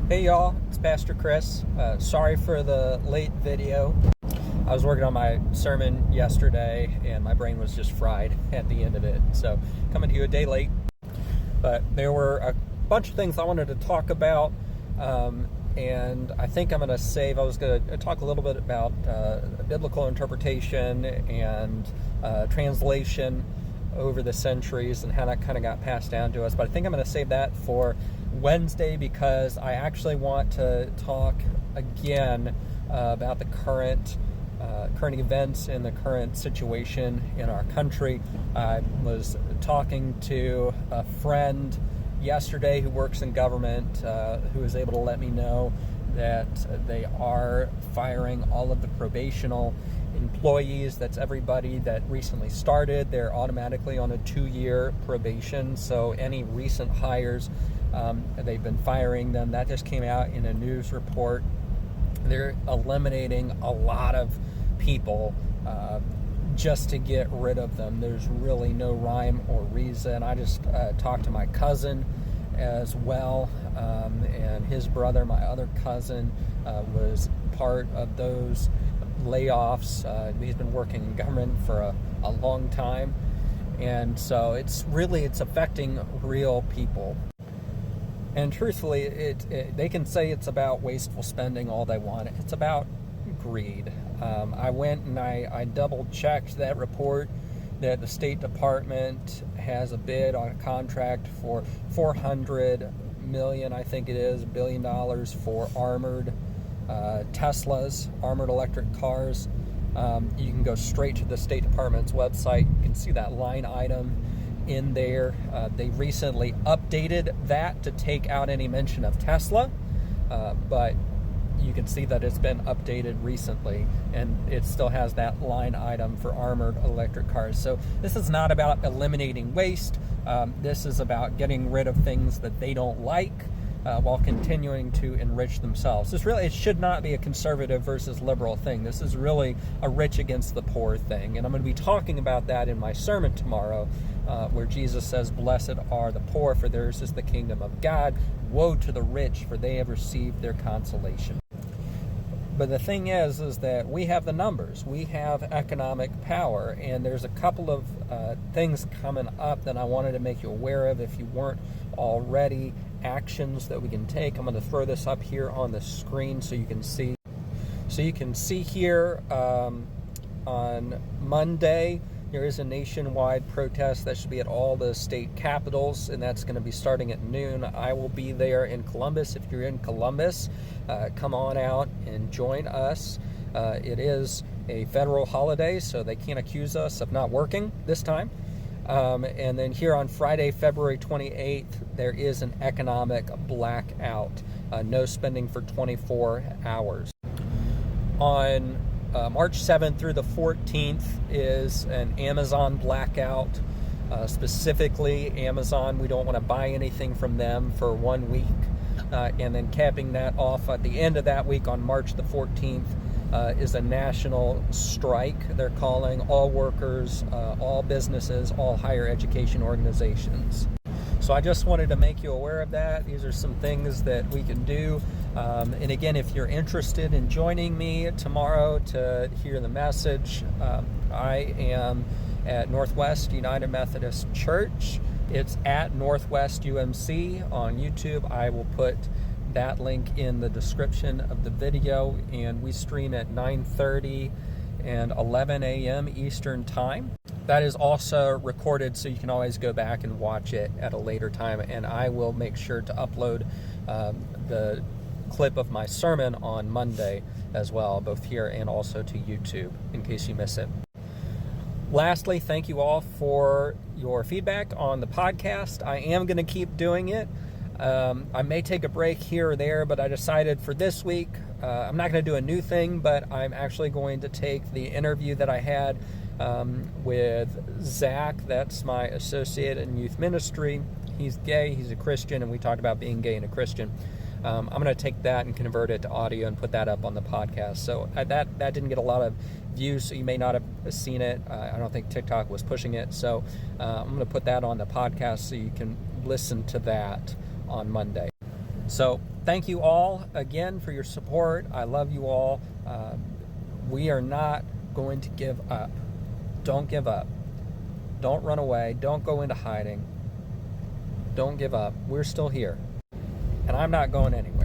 Hey y'all, it's Pastor Chris. Sorry for the late video. I was working on my sermon yesterday and my brain was just fried at the end of it. So coming to you a day late. But there were a bunch of things I wanted to talk about. And I think I'm going to save, I was going to talk a little bit about biblical interpretation and translation over the centuries and how that kind of got passed down to us. But I think I'm going to save that for Wednesday because I actually want to talk again about the current events and the current situation in our country. I was talking to a friend yesterday who works in government who was able to let me know that they are firing all of the probational employees. That's everybody that recently started. They're automatically on a 2-year probation. So any recent hires, they've been firing them. That just came out in a news report. They're eliminating a lot of people just to get rid of them. There's really no rhyme or reason. I just talked to my cousin as well, and his brother, my other cousin, was part of those layoffs. He's been working in government for a long time, and so it's affecting real people. And truthfully, they can say it's about wasteful spending all they want. It's about greed. I went and I double-checked that report that the State Department has a bid on a contract for $400 million, I think it is, $1 billion for armored Teslas, armored electric cars. You can go straight to the State Department's website. You can see that line item in there. They recently updated that to take out any mention of Tesla, but you can see that it's been updated recently, and it still has that line item for armored electric cars. So this is not about eliminating waste. This is about getting rid of things that they don't like while continuing to enrich themselves. It should not be a conservative versus liberal thing. This is really a rich against the poor thing, and I'm going to be talking about that in my sermon tomorrow, where Jesus says, "Blessed are the poor, for theirs is the kingdom of God. Woe to the rich, for they have received their consolation." But the thing is that we have the numbers. We have economic power, and there's a couple of things coming up that I wanted to make you aware of if you weren't already. Actions that we can take. I'm going to throw this up here on the screen so you can see. So you can see here on Monday, there is a nationwide protest that should be at all the state capitals, and that's going to be starting at noon. I will be there in Columbus. If you're in Columbus, come on out and join us. It is a federal holiday, so they can't accuse us of not working this time. And then here on Friday, February 28th, there is an economic blackout. No spending for 24 hours. On March 7th through the 14th is an Amazon blackout. Specifically, Amazon, we don't want to buy anything from them for 1 week. And then capping that off at the end of that week on March the 14th is a national strike. They're calling all workers, all businesses, all higher education organizations. So I just wanted to make you aware of that. These are some things that we can do. And again, if you're interested in joining me tomorrow to hear the message, I am at Northwest United Methodist Church. It's at Northwest UMC on YouTube. I will put that link in the description of the video, and we stream at 9:30 and 11 a.m. Eastern Time. That is also recorded, so you can always go back and watch it at a later time, and I will make sure to upload the clip of my sermon on Monday as well, both here and also to YouTube, in case you miss it. Lastly, thank you all for your feedback on the podcast. I am going to keep doing it. I may take a break here or there, but I decided for this week, I'm not going to do a new thing, but I'm actually going to take the interview that I had with Zach. That's my associate in youth ministry. He's gay, he's a Christian, and we talked about being gay and a Christian. I'm going to take that and convert it to audio and put that up on the podcast. So that didn't get a lot of views, so you may not have seen it. I don't think TikTok was pushing it. So I'm going to put that on the podcast so you can listen to that on Monday. So thank you all again for your support. I love you all. We are not going to give up. Don't give up. Don't run away. Don't go into hiding. Don't give up. We're still here. And I'm not going anywhere.